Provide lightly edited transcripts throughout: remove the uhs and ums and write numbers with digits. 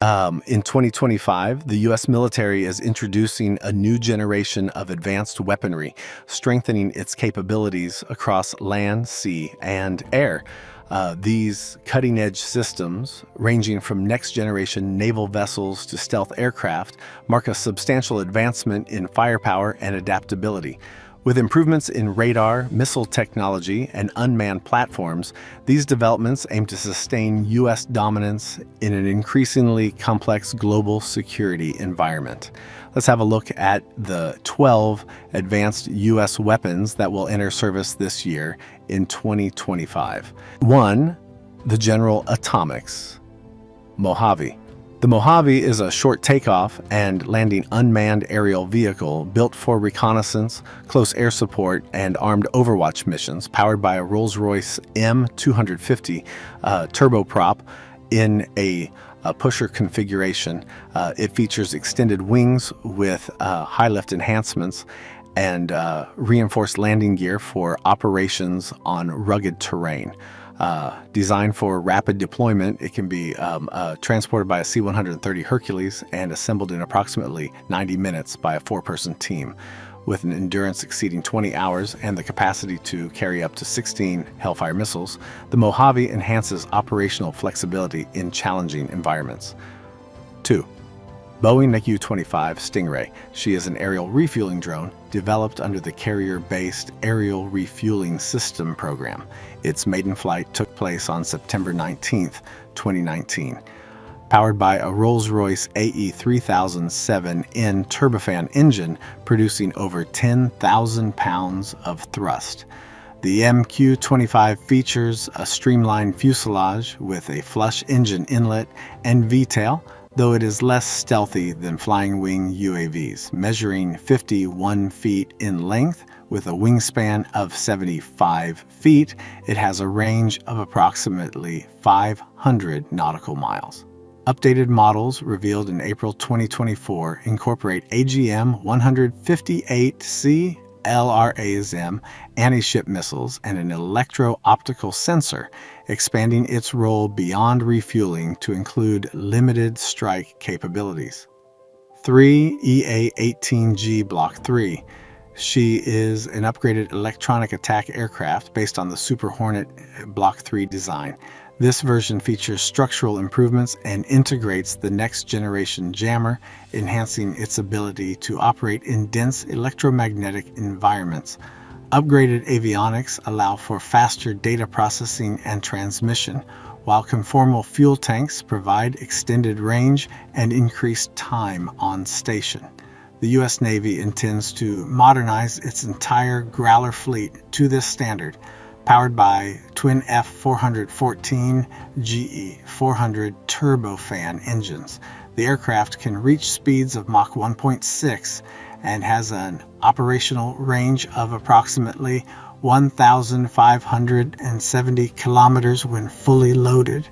In 2025, the U.S. military is introducing a new generation of advanced weaponry, strengthening its capabilities across land, sea, and air. These cutting-edge systems, ranging from next-generation naval vessels to stealth aircraft, mark a substantial advancement in firepower and adaptability. With improvements in radar, missile technology, and unmanned platforms, these developments aim to sustain U.S. dominance in an increasingly complex global security environment. Let's have a look at the 12 advanced U.S. weapons that will enter service this year in 2025. 1. The General Atomics Mojave. The Mojave is a short takeoff and landing unmanned aerial vehicle built for reconnaissance, close air support, and armed overwatch missions, powered by a Rolls-Royce M250 turboprop in a pusher configuration. It features extended wings with high lift enhancements and reinforced landing gear for operations on rugged terrain. Designed for rapid deployment, it can be transported by a C-130 Hercules and assembled in approximately 90 minutes by a 4-person team. With an endurance exceeding 20 hours and the capacity to carry up to 16 Hellfire missiles, the Mojave enhances operational flexibility in challenging environments. 2. Boeing U-25 Stingray. She is an aerial refueling drone developed under the Carrier-Based Aerial Refueling System program. Its maiden flight took place on September 19, 2019. Powered by a Rolls-Royce AE3007N turbofan engine producing over 10,000 pounds of thrust. The MQ-25 features a streamlined fuselage with a flush engine inlet and V-tail, though it is less stealthy than flying wing UAVs, measuring 51 feet in length with a wingspan of 75 feet. It has a range of approximately 500 nautical miles. Updated models revealed in April 2024 incorporate AGM-158C LRASM anti-ship missiles and an electro-optical sensor, expanding its role beyond refueling to include limited strike capabilities. 3. EA-18G Block 3. She is an upgraded electronic attack aircraft based on the Super Hornet Block 3 design. This version features structural improvements and integrates the next-generation jammer, enhancing its ability to operate in dense electromagnetic environments. Upgraded avionics allow for faster data processing and transmission, while conformal fuel tanks provide extended range and increased time on station. The U.S. Navy intends to modernize its entire Growler fleet to this standard, powered by twin F414 GE 400 turbofan engines. The aircraft can reach speeds of Mach 1.6 and has an operational range of approximately 1,570 kilometers when fully loaded.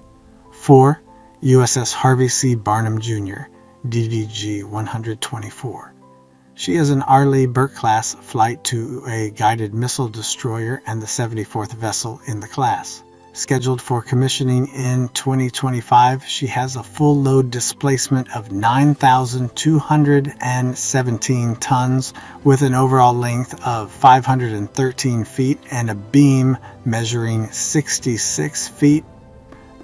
4. USS Harvey C. Barnum Jr., DDG 124. She is an Arleigh Burke-class flight to a guided missile destroyer and the 74th vessel in the class. Scheduled for commissioning in 2025, she has a full load displacement of 9,217 tons with an overall length of 513 feet and a beam measuring 66 feet.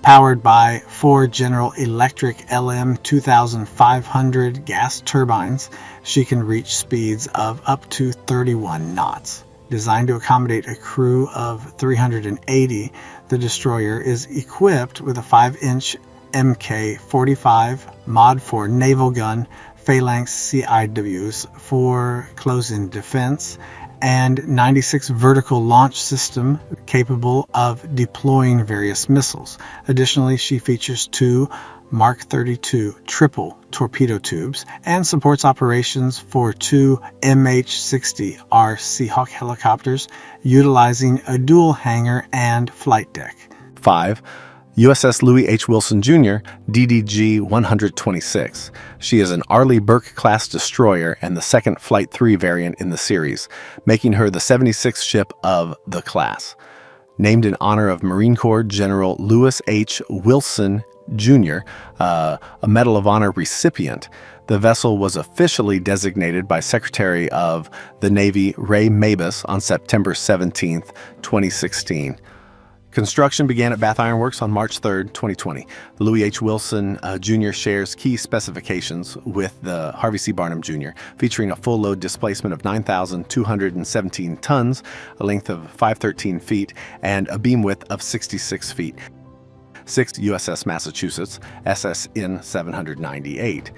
Powered by 4 General Electric LM2500 gas turbines, she can reach speeds of up to 31 knots. Designed to accommodate a crew of 380, the destroyer is equipped with a 5-inch Mk-45 Mod 4 naval gun, Phalanx CIWs for close-in defense, and 96 vertical launch system capable of deploying various missiles. Additionally, she features 2 Mark 32 triple torpedo tubes and supports operations for 2 MH-60R Seahawk helicopters utilizing a dual hangar and flight deck. 5. USS Louis H. Wilson Jr., DDG 126. She is an Arleigh Burke-class destroyer and the second Flight 3 variant in the series, making her the 76th ship of the class. Named in honor of Marine Corps General Louis H. Wilson Jr., a Medal of Honor recipient. The vessel was officially designated by Secretary of the Navy Ray Mabus on September 17, 2016. Construction began at Bath Iron Works on March 3, 2020. Louis H. Wilson Jr. shares key specifications with the Harvey C. Barnum Jr., featuring a full load displacement of 9,217 tons, a length of 513 feet, and a beam width of 66 feet. 6th USS Massachusetts, SSN 798.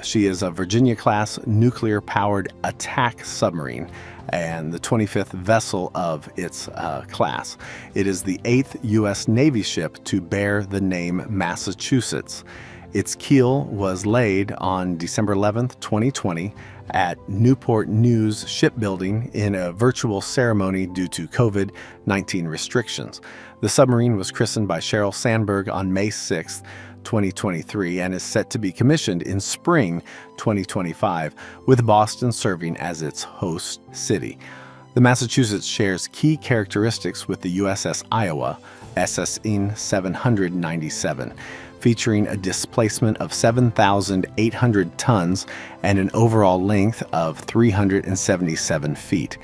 She is a Virginia-class nuclear-powered attack submarine and the 25th vessel of its class. It is the 8th U.S. Navy ship to bear the name Massachusetts. Its keel was laid on December 11, 2020, at Newport News Shipbuilding in a virtual ceremony due to COVID-19 restrictions. The submarine was christened by Sheryl Sandberg on May 6, 2023, and is set to be commissioned in spring 2025, with Boston serving as its host city. The Massachusetts shares key characteristics with the USS Iowa, SSN 797, featuring a displacement of 7,800 tons and an overall length of 377 feet.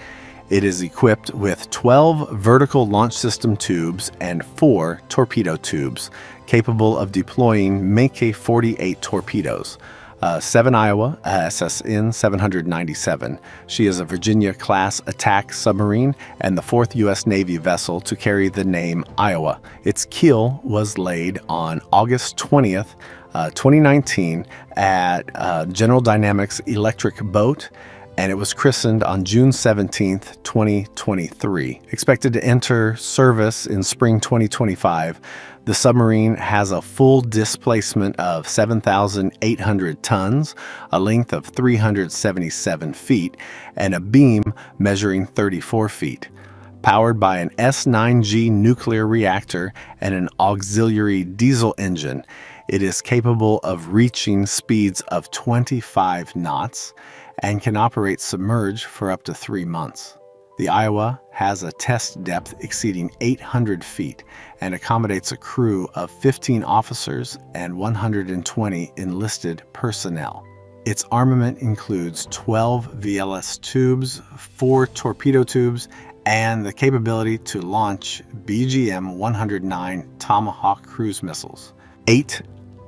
It is equipped with 12 vertical launch system tubes and 4 torpedo tubes, capable of deploying Menke 48 torpedoes. 7 Iowa, SSN 797. She is a Virginia-class attack submarine and the 4th U.S. Navy vessel to carry the name Iowa. Its keel was laid on August 20th, 2019 at General Dynamics Electric Boat, and it was christened on June 17th, 2023. Expected to enter service in spring 2025, the submarine has a full displacement of 7,800 tons, a length of 377 feet, and a beam measuring 34 feet. Powered by an S9G nuclear reactor and an auxiliary diesel engine, it is capable of reaching speeds of 25 knots and can operate submerged for up to 3 months. The Iowa has a test depth exceeding 800 feet and accommodates a crew of 15 officers and 120 enlisted personnel. Its armament includes 12 VLS tubes, 4 torpedo tubes, and the capability to launch BGM-109 Tomahawk cruise missiles. 8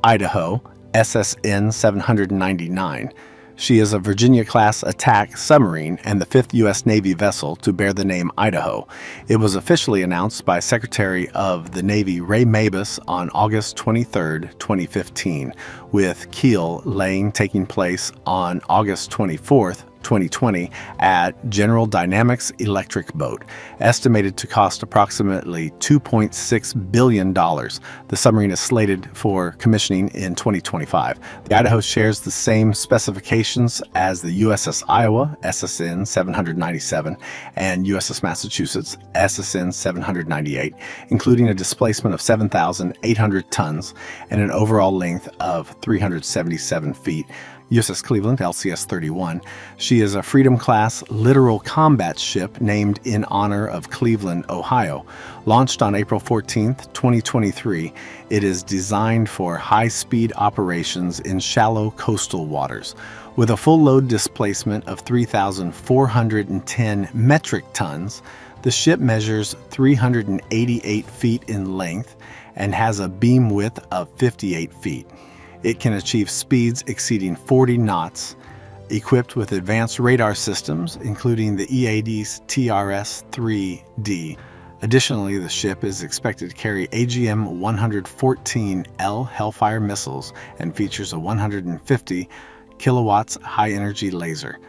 Idaho, SSN 799. She is a Virginia-class attack submarine and the 5th U.S. Navy vessel to bear the name Idaho. It was officially announced by Secretary of the Navy Ray Mabus on August 23, 2015, with keel laying taking place on August 24, 2020 at General Dynamics Electric Boat, estimated to cost approximately $2.6 billion. The submarine is slated for commissioning in 2025. The Idaho shares the same specifications as the USS Iowa, SSN 797, and USS Massachusetts, SSN 798, including a displacement of 7,800 tons and an overall length of 377 feet. USS Cleveland, LCS 31. She is a Freedom-class littoral combat ship named in honor of Cleveland, Ohio. Launched on April 14, 2023, it is designed for high-speed operations in shallow coastal waters. With a full load displacement of 3,410 metric tons, the ship measures 388 feet in length and has a beam width of 58 feet. It can achieve speeds exceeding 40 knots, equipped with advanced radar systems, including the EAD's TRS-3D. Additionally, the ship is expected to carry AGM-114L Hellfire missiles and features a 150 kilowatts high-energy laser.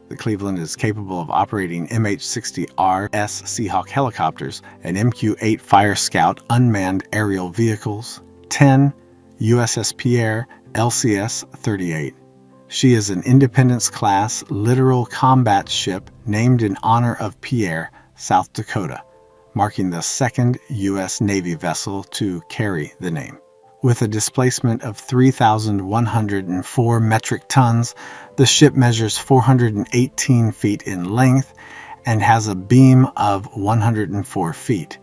The Cleveland is capable of operating MH-60R Seahawk helicopters and MQ-8 Fire Scout unmanned aerial vehicles, 10 USS Pierre, LCS 38. She is an Independence-class littoral combat ship named in honor of Pierre, South Dakota, marking the 2nd U.S. Navy vessel to carry the name. With a displacement of 3,104 metric tons, the ship measures 418 feet in length and has a beam of 104 feet.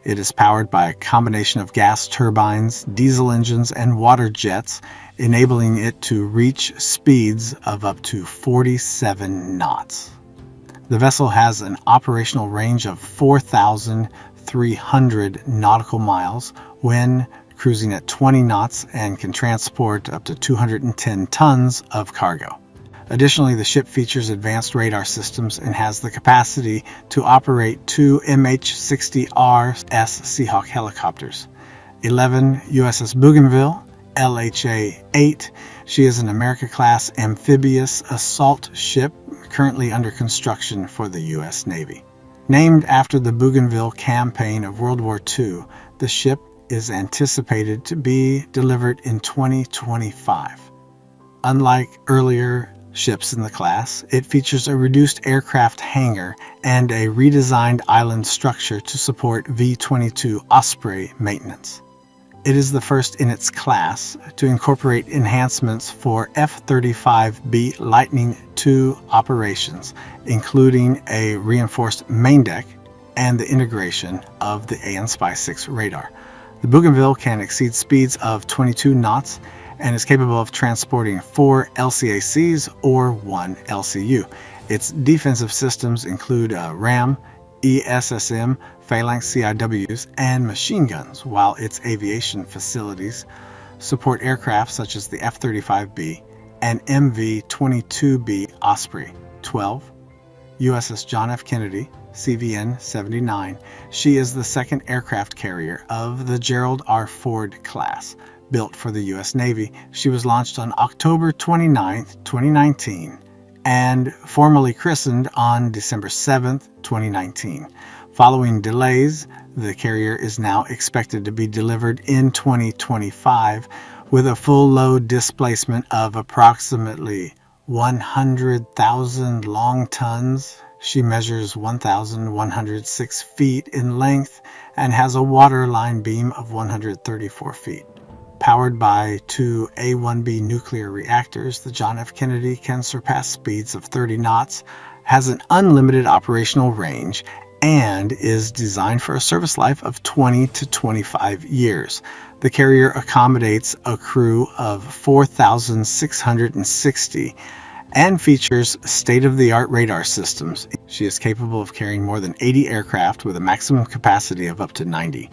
It is powered by a combination of gas turbines, diesel engines, and water jets, enabling it to reach speeds of up to 47 knots. The vessel has an operational range of 4,300 nautical miles when cruising at 20 knots and can transport up to 210 tons of cargo. Additionally, the ship features advanced radar systems and has the capacity to operate 2 MH-60RS Seahawk helicopters, 11 USS Bougainville, LHA-8. She is an America-class amphibious assault ship currently under construction for the U.S. Navy. Named after the Bougainville campaign of World War II, the ship is anticipated to be delivered in 2025. Unlike earlier ships in the class, it features a reduced aircraft hangar and a redesigned island structure to support V-22 Osprey maintenance. It is the first in its class to incorporate enhancements for F-35B Lightning II operations, including a reinforced main deck and the integration of the AN/SPY-6 radar. The Bougainville can exceed speeds of 22 knots and is capable of transporting 4 LCACs or 1 LCU. Its defensive systems include RAM, ESSM, Phalanx CIWs, and machine guns, while its aviation facilities support aircraft such as the F-35B and MV-22B Osprey. 12. USS John F. Kennedy, CVN-79. She is the second aircraft carrier of the Gerald R. Ford class, built for the U.S. Navy. She was launched on October 29, 2019, and formally christened on December 7, 2019. Following delays, the carrier is now expected to be delivered in 2025 with a full load displacement of approximately 100,000 long tons. She measures 1,106 feet in length and has a waterline beam of 134 feet. Powered by 2 A-1B nuclear reactors, the John F. Kennedy can surpass speeds of 30 knots, has an unlimited operational range, and is designed for a service life of 20 to 25 years. The carrier accommodates a crew of 4,660 and features state-of-the-art radar systems. She is capable of carrying more than 80 aircraft with a maximum capacity of up to 90.